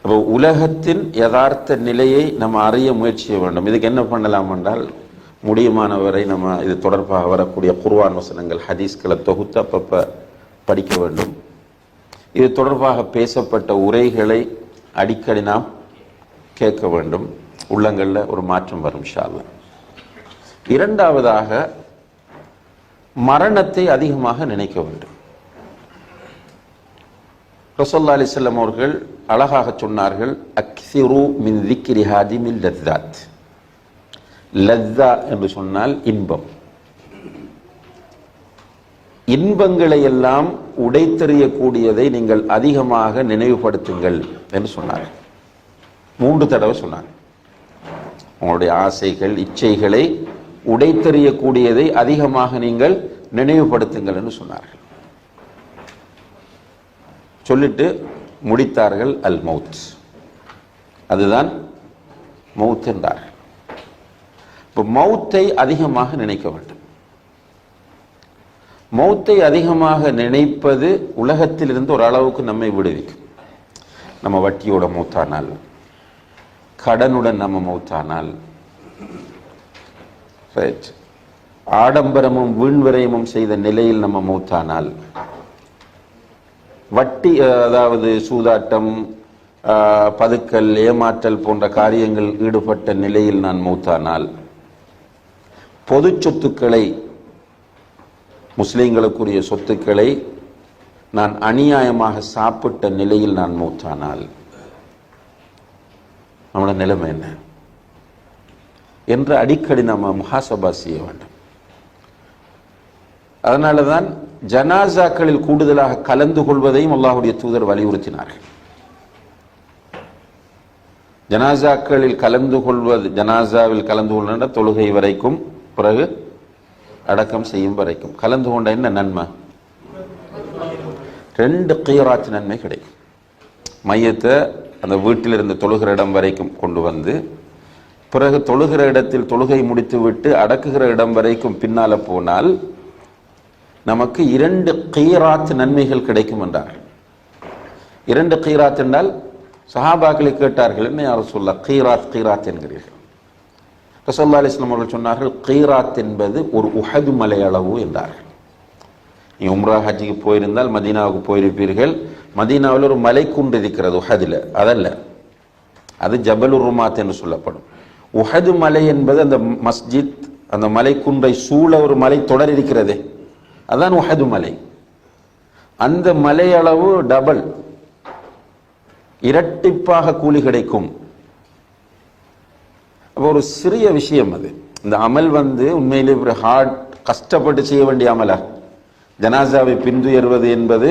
அப்போ உலகத்தின் யதார்த்த நிலையை நம்ம அறிய முயற்சி செய்ய வேண்டும். இதுக்கு என்ன பண்ணலாம் என்றால், முடியுமானவரை நம்ம இது தொடர்பாக வரக்கூடிய குர்ஆன் வசனங்கள், ஹதீஸ்களை தொகுத்து அப்பப்போ படிக்க வேண்டும். இது தொடர்பாக பேசப்பட்ட உரைகளை அடிக்கடி நாம் கேட்க வேண்டும். உள்ளங்களில் ஒரு மாற்றம் வரும் இன்ஷா அல்லாஹ். இரண்டாவதாக, மரணத்தை அதிகமாக நினைக்க வேண்டும். ரசூலுல்லாஹி அலைஹி வஸல்லம் அவர்கள் அழகாக சொன்னார்கள், அக்ஸிரு மின் ذிக்ரி ஹாதிமில் லஸ்ஸாத். லஸ்ஸா என்று சொன்னால் இன்பம். இன்பங்களை எல்லாம் உடைத்தெறியக்கூடியதை நீங்கள் அதிகமாக நினைவுபடுத்துங்கள் என்று சொன்னார்கள். 3 தடவை சொன்னாங்க. உங்களுடைய ஆசைகள், இச்சைகளை உடைத்தெறியக்கூடியதை அதிகமாக நீங்கள் நினைவுபடுத்துங்கள் என்று சொன்னார்கள். சொல்லிட்டு முடித்தார்கள், அல் மௌத், அதுதான் மௌத் என்றார்கள். இப்போ மௌத்தை அதிகமாக நினைக்க வேண்டும். மௌத்தை அதிகமாக நினைப்பது உலகத்திலிருந்து ஒரு அளவுக்கு நம்மை விடுவிக்கும். நம்ம வட்டியோட மௌத்தானால், கடனுடன் நம்ம மௌத்தானால், ஆடம்பரமும் வீண்விரயமும் செய்த நிலையில் நம்ம மௌத்தானால், வட்டி அதாவது சூதாட்டம், பதுக்கல், ஏமாற்றல் போன்ற காரியங்கள் ஈடுபட்ட நிலையில் நான் மௌத்தானால், பொது சொத்துக்களை, முஸ்லிம்களுக்குரிய சொத்துக்களை நான் அநியாயமாக சாப்பிட்ட நிலையில் நான் மௌத்தானால், நம்மளோட நிலைமை என்ன என்று அடிக்கடி நம்ம முஹாசபா செய்ய வேண்டும். அதனால தான் ஜனாசாக்களில் கூடுதலாக கலந்து கொள்வதையும் அல்லாஹ்வுடைய தூதர் வலியுறுத்தினார்கள். ஜனாசாக்களில் கலந்து கொள்வது, ஜனாசாவில் கலந்து கொள்கின்ற தொழுகை வரைக்கும், பிறகு அடக்கம் செய்யும் வரைக்கும் கலந்து கொண்ட என்ன நன்மை? 2 கீராத் நன்மை கிடைக்கும். மையத்தை அந்த வீட்டில் இருந்து தொழுகிற இடம் வரைக்கும் கொண்டு வந்து, பிறகு தொழுகிற இடத்தில் தொழுகை முடித்து விட்டு அடக்குகிற இடம் வரைக்கும் பின்னால போனால் நமக்கு 2 கீராத் நன்மைகள் கிடைக்கும் என்றார்கள். 2 கீராத் என்றால் சஹாபாக்களை கேட்டார்கள், என்ன யார் ரசூலுல்லாஹ் கீராத் கீராத் என்கிறீர்கள்? ரசூலுல்லாஹி அலைஹி வஸல்லம் அவர்கள் சொன்னார்கள், கீராத் என்பது ஒரு உஹது மலை அளவு என்றார்கள். நீ உம்ரா ஹஜ்ஜுக்கு போயிருந்தால் மதீனாவுக்கு போயிருப்பீர்கள். மதீனாவில் ஒரு மலைக்குன்று இருக்கிறது உஹதில், அதல்ல, அது ஜபலுர் ருமாத் என்று சொல்லப்படும். உஹது மலை என்பது அந்த மஸ்ஜித், அந்த மலைக்குன்றை சூழ ஒரு மலை தொடர் இருக்கிறது, அதான் உஹது மலை. அந்த மலை அளவு டபுள், இரட்டிப்பாக கூலி கிடைக்கும். அப்போ ஒரு சிறிய விஷயம் அது. இந்த அமல் உண்மையிலே ஒரு ஹார்ட், கஷ்டப்பட்டு செய்ய வேண்டிய அமலா? ஜனாசாவை பின்துயர்வது என்பது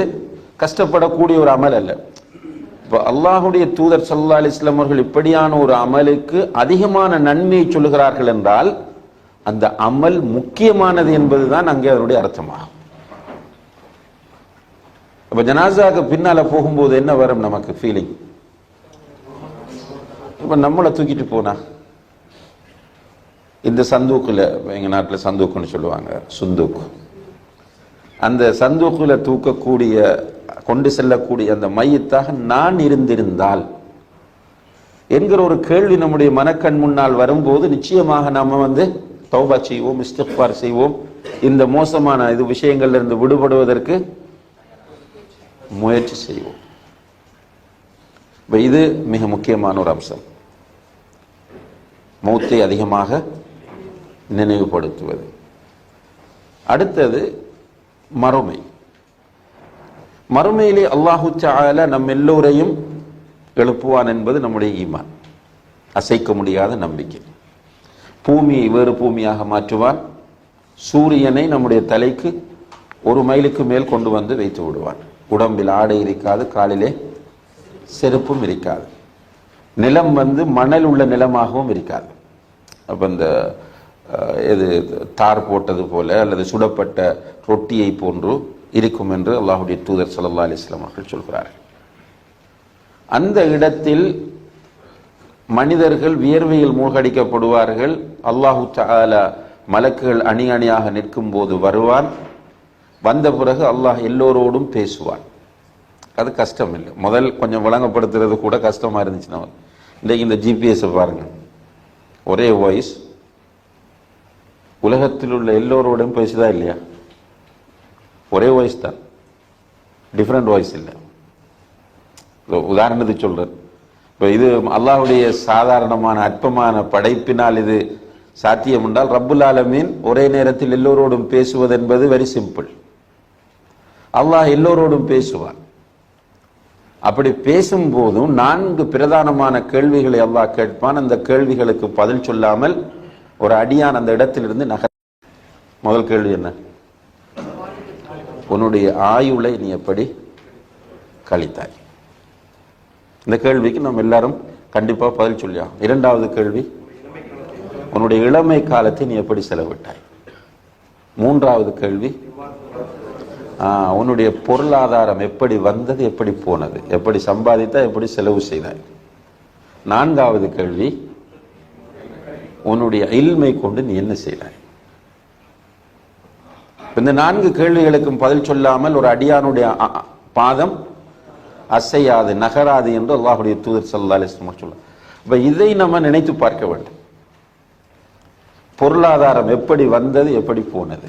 கஷ்டப்படக்கூடிய ஒரு அமல் அல்ல. இப்போ அல்லாஹுடைய தூதர் ஸல்லல்லாஹு அலைஹி வஸல்லம் அவர்கள் இப்படியான ஒரு அமலுக்கு அதிகமான நன்மையை சொல்லுகிறார்கள் என்றால் அந்த அமல் முக்கியமானது என்பதுதான் அங்கே அதனுடைய அர்த்தமாகும். அப்ப ஜனாசாக்கு பின்னால போகும்போது என்ன வரும் நமக்கு ஃபீலிங்? இப்ப நம்மளை தூக்கிட்டு போனா இந்த சந்தூக்குல, எங்க நாட்டில் சந்தூக்குன்னு சொல்லுவாங்க, சுந்தூக்கு, அந்த சந்தூக்குல தூக்கக்கூடிய, கொண்டு செல்லக்கூடிய அந்த மையத்தாக நான் இருந்திருந்தால் என்கிற ஒரு கேள்வி நம்முடைய மனக்கண் முன்னால் வரும்போது நிச்சயமாக நாம தௌபா செய்வோம், இஸ்திக்பார் செய்வோம், இந்த மோசமான இது விஷயங்கள்ல இருந்து விடுபடுவதற்கு முயற்சி செய்வோம். இது மிக முக்கியமான ஒரு அம்சம், மௌத்தை அதிகமாக நினைவுபடுத்துவது. அடுத்தது மறுமை. மறுமையிலே அல்லாஹு தஆலா நம் எல்லோரையும் எழுப்புவான் என்பது நம்முடைய ஈமான், அசைக்க முடியாத நம்பிக்கை. பூமியை வேறு பூமியாக மாற்றுவான். சூரியனை நம்முடைய தலைக்கு 1 மைலுக்கு மேல் கொண்டு வந்து வைத்து விடுவான். உடம்பில் ஆடை இருக்காது, காலிலே செருப்பும் இருக்காது. நிலம் மணல் உள்ள நிலமாகவும் இருக்காது. அப்ப இந்த இது தார் போட்டது போல அல்லது சுடப்பட்ட ரொட்டியை போன்று இருக்கும் என்று அல்லாஹ்வுடைய தூதர் ஸல்லல்லாஹு அலைஹி வஸல்லம் அவர்கள் சொல்கிறார்கள். அந்த இடத்தில் மனிதர்கள் வியர்வையில் மூழ்கடிக்கப்படுவார்கள். அல்லாஹு தஆலா மலக்குகள் அணி அணியாக நிற்கும் போது வருவான். வந்த பிறகு அல்லாஹ் எல்லோரோடும் பேசுவான். அது கஷ்டம் இல்லை. முதல் கொஞ்சம் விளங்கப்படுத்துறது கூட கஷ்டமாக இருந்துச்சுன்னா, இன்றைக்கு இந்த ஜிபிஎஸை பாருங்கள், ஒரே வாய்ஸ் உலகத்தில் உள்ள எல்லோரோடையும் பேசுதா இல்லையா? ஒரே வாய்ஸ் தான், டிஃப்ரெண்ட் வாய்ஸ் இல்லை. உதாரணத்துக்கு சொல்கிறேன், இப்போ இது அல்லாஹ்வுடைய சாதாரணமான அற்பமான படைப்பினால் இது சாத்தியம் என்றால், ரப்புல் ஆலமீன் ஒரே நேரத்தில் எல்லோரோடும் பேசுவது என்பது வெரி சிம்பிள். அல்லாஹ் எல்லோரோடும் பேசுவார். அப்படி பேசும்போதும் 4 பிரதானமான கேள்விகளை அல்லாஹ் கேட்பான். அந்த கேள்விகளுக்கு பதில் சொல்லாமல் ஒரு அடியான் அந்த இடத்திலிருந்து முதல் கேள்வி என்ன? உன்னுடைய ஆயுளை நீ எப்படி கழித்தாய்? இந்த கேள்விக்கு நம்ம எல்லாரும் கண்டிப்பா பதில் சொல்லியா. இரண்டாவது கேள்வி, உன்னுடைய இளமை காலத்தை நீ எப்படி செலவிட்டாய்? மூன்றாவது கேள்வி, உன்னுடைய பொருளாதாரம் எப்படி வந்தது, எப்படி போனது, எப்படி சம்பாதித்தா, எப்படி செலவு செய்தாய்? நான்காவது கேள்வி, உன்னுடைய இல்மை கொண்டு நீ என்ன செய்தாய்? இந்த 4 கேள்விகளுக்கும் பதில் சொல்லாமல் ஒரு அடியானுடைய பாதம் அசையாது, நகராது என்று அல்லாஹ்வுடைய தூதர் ஸல்லல்லாஹு அலைஹி வஸல்லம் சொல்றார். இப்ப இதை நம்ம நினைத்து பார்க்க வேண்டும். பொருளாதாரம் எப்படி வந்தது, எப்படி போனது?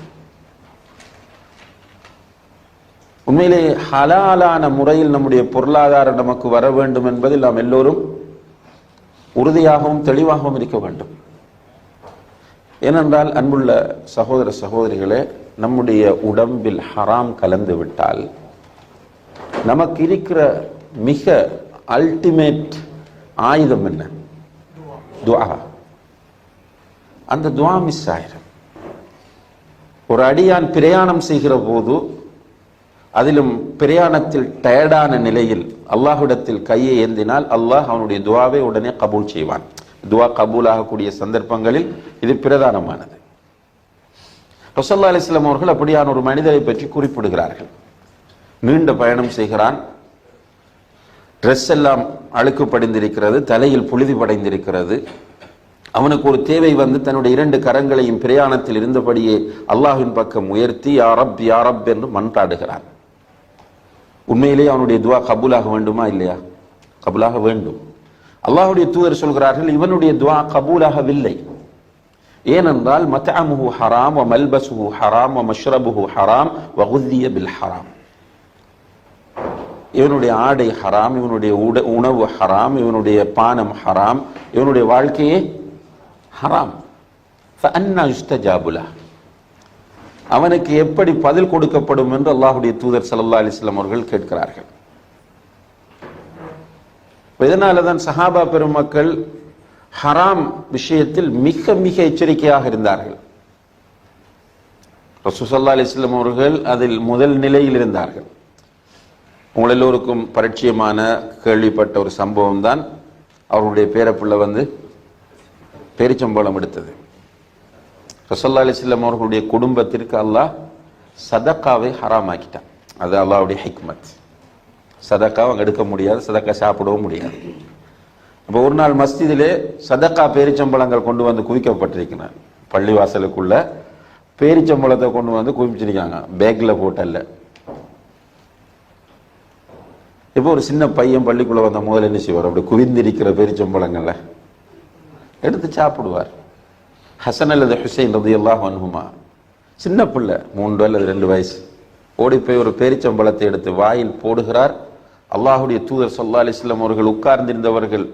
உண்மையிலே ஹலாலான முறையில் நம்முடைய பொருளாதாரம் நமக்கு வர வேண்டும் என்பதில் நாம் எல்லோரும் உறுதியாகவும் தெளிவாகவும் இருக்க வேண்டும். ஏனென்றால் அன்புள்ள சகோதர சகோதரிகளே, நம்முடைய உடம்பில் ஹராம் கலந்து விட்டால் நமக்கு இருக்கிற மிக அல்டிமேட் ஆயுதம் என்ன? துஆ. அந்த துஆ மிஸ் ஆயிரும். ஒரு அடியான் பிரயாணம் செய்கிற போது, அதிலும் பிரயாணத்தில் டயர்டான நிலையில் அல்லாஹ்விடத்தில் கையை ஏந்தினால் அல்லாஹ் அவனுடைய துஆவை உடனே கபூல் செய்வான். துஆ கபூல் ஆகக்கூடிய சந்தர்ப்பங்களில் இது பிரதானமானது. ரசூலுல்லாஹி அலைஹி வஸல்லம் அவர்கள் அப்படியான ஒரு மனிதரை பற்றி குறிப்பிடுகிறார்கள். நீண்ட பயணம் செய்கிறான், ட்ரெஸ் எல்லாம் அழுக்கு படிந்திருக்கிறது, தலையில் புழுதி படைந்திருக்கிறது. அவனுக்கு ஒரு தேவை வந்து தன்னுடைய 2 கரங்களையும் பிரயாணத்தில் இருந்தபடியே அல்லாஹ்வின் பக்கம் உயர்த்தி யா ரப் யா ரப் என்று மன்றாடுகிறான். உண்மையிலேயே அவனுடைய துஆ கபூலாக வேண்டுமா இல்லையா? கபூலாக வேண்டும். அல்லாஹ்வுடைய தூதர் சொல்கிறார்கள், இவனுடைய துஆ கபூலாகவில்லை. ஏனென்றால் மத்அமுஹு ஹராம் வ மல்பஸுஹு ஹராம் வ மஷ்ரபுஹு ஹராம் வ குஸ்ஸிய பில் ஹராம். இவனுடைய ஆடை ஹராம், இவனுடைய உணவு ஹராம், இவனுடைய பானம் ஹராம், இவனுடைய வாழ்க்கையே ஹராம். ஃபஅன்னா யுஸ்தஜாபு லஹ், அவனுக்கு எப்படி பதில் கொடுக்கப்படும் என்று அல்லாஹ்வுடைய தூதர் ஸல்லல்லாஹு அலைஹி வஸல்லம் அவர்கள் கேட்கிறார்கள். இதனால தான் சஹாபா பெருமக்கள் ஹராம் விஷயத்தில் மிக மிக எச்சரிக்கையாக இருந்தார்கள். ரசூல் ஸல்லல்லாஹு அலைஹி வஸல்லம் அவர்கள் அதில் முதல் நிலையில் இருந்தார்கள். உங்கள் எல்லோருக்கும் பரிச்சயமான கேள்விப்பட்ட ஒரு சம்பவம் தான் அவருடைய பேரப்பிள்ளை வந்து பேரிச்சம்பழம் எடுத்தது. ரசூலுல்லாஹி அலைஹி வஸல்லம் அவர்களுடைய குடும்பத்திற்கு அல்லாஹ் சதக்காவை ஹராமாக்கிட்டான். அது அல்லாஹ்வுடைய ஹிக்மத். சதக்காவை அங்கே எடுக்க முடியாது, சதக்கா சாப்பிடவும் முடியாது. இப்போ ஒரு நாள் மஸ்ஜிதிலே சதக்கா பேரிச்சம்பழங்கள் கொண்டு வந்து குவிக்கப்பட்டிருக்கிறார். பள்ளிவாசலுக்குள்ள பேரிச்சம்பழத்தை கொண்டு வந்து குவிச்சிருக்காங்க, பேக்ல போட்டல்ல. இப்போ ஒரு சின்ன பையன் பள்ளிக்குள்ள வந்த முதல்ல என்ன செய்வார்? அப்படி குவிந்திருக்கிற பேரிச்சம்பழங்கள்ல எடுத்து சாப்பிடுவார். ஹசன் அல்லது ஹுசைன் ரலியல்லாஹு அன்ஹுமா, சின்ன பிள்ளை 3 அல்லது 2 வயசு, ஓடி போய் ஒரு பேரிச்சம்பழத்தை எடுத்து வாயில் போடுகிறார். அல்லாஹ்வுடைய தூதர் ஸல்லல்லாஹு அலைஹி வஸல்லம் அவர்கள் உட்கார்ந்திருந்தவர்கள்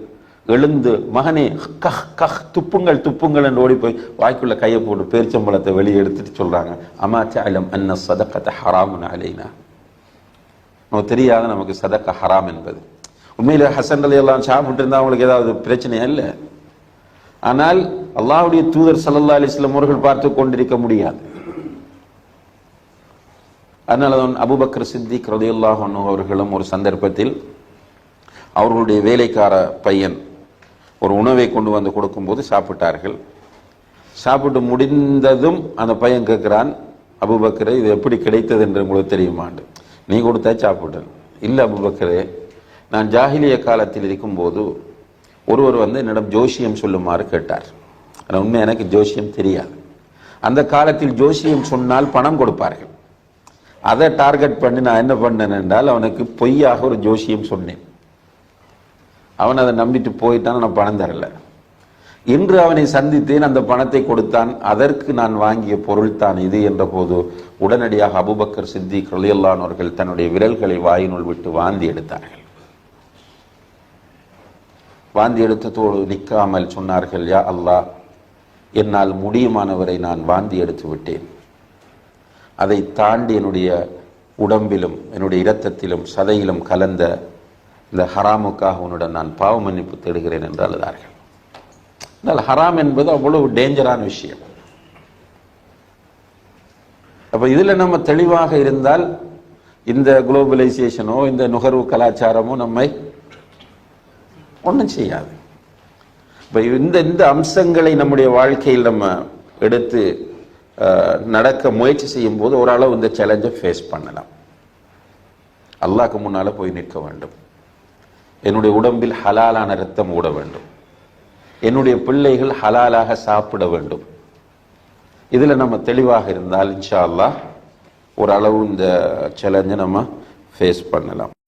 எழுந்து, மகனே கஹ் கஹ் துப்புங்கள் துப்புங்கள் என்று ஓடி போய் வாய்க்குள்ள கையை போட்டு பேரிச்சம்பழத்தை வெளியே எடுத்துட்டு சொல்றாங்க, அமா தஅலம் அன்ன ஸதகத ஹராமுன் அலைனா, நமக்கு தெரியாத நமக்கு சதக்கா ஹராம் என்பது. உண்மையில ஹசன் ரலியல்லாஹு அன்ஹு சாப்பிட்டு இருந்தா அவங்களுக்கு ஏதாவது பிரச்சனையா இல்லை. ஆனால் அல்லாஹ்வுடைய தூதர் ஸல்லல்லாஹு அலைஹி வஸல்லம் அவர்கள் பார்த்து கொண்டிருக்க முடியாது. அதனாலதான் அபூபக்கர் சித்திக் ரலியல்லாஹு அன்ஹு அவர்களும் ஒரு சந்தர்ப்பத்தில் அவர்களுடைய வேலைக்கார பையன் ஒரு உணவை கொண்டு வந்து கொடுக்கும்போது சாப்பிட்டார்கள். சாப்பிட்டு முடிந்ததும் அந்த பையன் கேட்கிறான், அபூபக்கரே இது எப்படி கிடைத்தது என்று உங்களுக்கு தெரியுமாண்டு. நீ கொடுத்தா சாப்பிட்டேன். இல்லை அபூபக்கரே, நான் ஜாஹிலிய காலத்தில் இருக்கும்போது ஒருவர் வந்து என்னிடம் ஜோசியம் சொல்லுமாறு கேட்டார். ஆனால் உண்மை எனக்கு ஜோசியம் தெரியாது. அந்த காலத்தில் ஜோசியம் சொன்னால் பணம் கொடுப்பார்கள். அதை டார்கெட் பண்ணி நான் என்ன பண்ணேன் என்றால் அவனுக்கு பொய்யாக ஒரு ஜோசியம் சொன்னேன். அவன் அதை நம்பிட்டு போயிட்டான். நான் பணம் தரல. இன்று அவனை சந்தித்தேன். அந்த பணத்தை கொடுத்தான். அதற்கு நான் வாங்கிய பொருள் தான் இது என்ற போது உடனடியாக அபூபக்கர் சித்திக் ரலியல்லாஹு அன்ஹு அவர்கள் தன்னுடைய விரல்களை வாயினுள் விட்டு வாந்தி எடுத்தார்கள். வாந்தி எடுத்ததோடு நிற்காமல் சொன்னார்கள், யா அல்லாஹ், என்னால் முடியுமானவரை நான் வாந்தி எடுத்து விட்டேன். அதை தாண்டி என்னுடைய உடம்பிலும் என்னுடைய இரத்தத்திலும் சதையிலும் கலந்த இந்த ஹராமுக்காக உன்னுடன் நான் பாவ மன்னிப்பு தேடுகிறேன் என்று அழுதார்கள். ஆனால் ஹராம் என்பது அவ்வளவு டேஞ்சரான விஷயம். அப்ப இதுல நம்ம தெளிவாக இருந்தால் இந்த குளோபலைசேஷனோ இந்த நுகர்வு கலாச்சாரமோ நம்மை ஒன்றும் செய்யாது. இப்ப இந்த அம்சங்களை நம்முடைய வாழ்க்கையில் நம்ம எடுத்து நடக்க முயற்சி செய்யும் போது ஓரளவு இந்த சேலஞ்சை ஃபேஸ் பண்ணலாம். அல்லாஹ்க்கு முன்னால போய் நிற்க வேண்டும். என்னுடைய உடம்பில் ஹலாலான இரத்தம் ஓட வேண்டும். என்னுடைய பிள்ளைகள் ஹலாலாக சாப்பிட வேண்டும். இதுல நம்ம தெளிவாக இருந்தால் இன்ஷா அல்லாஹ் ஓரளவு இந்த சேலஞ்சை நம்ம ஃபேஸ் பண்ணலாம்.